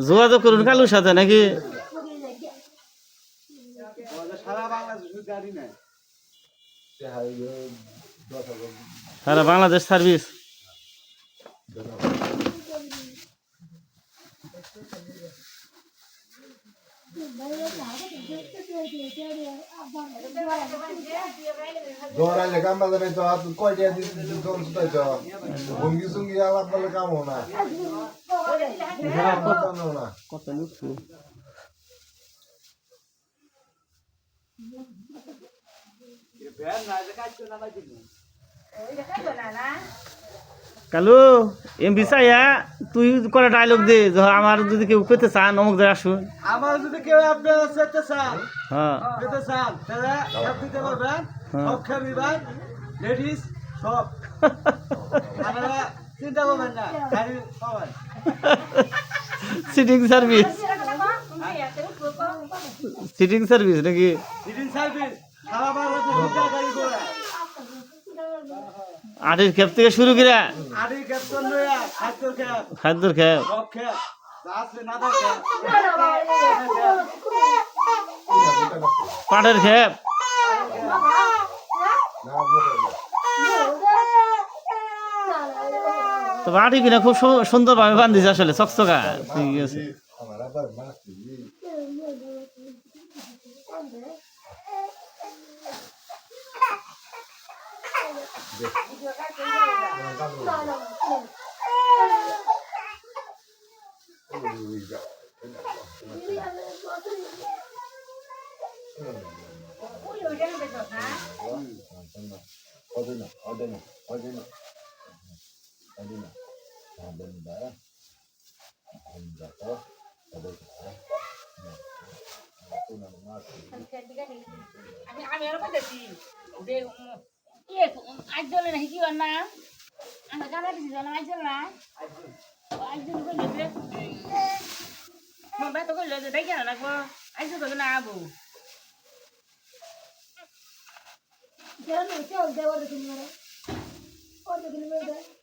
যোগাযোগ করুন কালুর সাথে নাকি সারা বাংলাদেশ সার্ভিস দৌড়াইলে কাম বাজারে তো কয়টা ভঙ্গি চুঙ্গি আলাপ করলে কাম না কত লুকছু কালু এমপি চাইয়া তুই করে ডায়লগ দে আমার যদি কেউ পেতে চান অমুক জায়গা আসুন আমার যদি কেউ আপনার পেতে চান হ্যাঁ পেতে চান তাহলে সব দিতে পারবেন সব খাবি ভাই লেডিস সব আপনারা চিন্তা করবেন না গাড়ি পাবেন সিটিং সার্ভিস সিটিং সার্ভিস নাকি সিটিং সার্ভিস সারা বাংলাদেশে গাড়ি করে আটের খেপ থেকে শুরু করে আড়ি ক্যাপ্টন লইয়া খাদ্যর খেপ খাদ্যর খেপ সব খেপ আছে না দেখে পাটের খেপ তবে আটি কিনা খুব সুন্দরভাবে বান্ধিছে আসলে চকচকা ঠিক আছে আমি আরো বলতেছি যে আজলে নাকি কি না আমরা গানা দিছি জানা আজল না আজল কইলে যে মা তো কইলে যে দেখে না লাগবো আজল তো না আবু কেন কেউ দেওয়ার দিন মারা কত দিন মেয়ে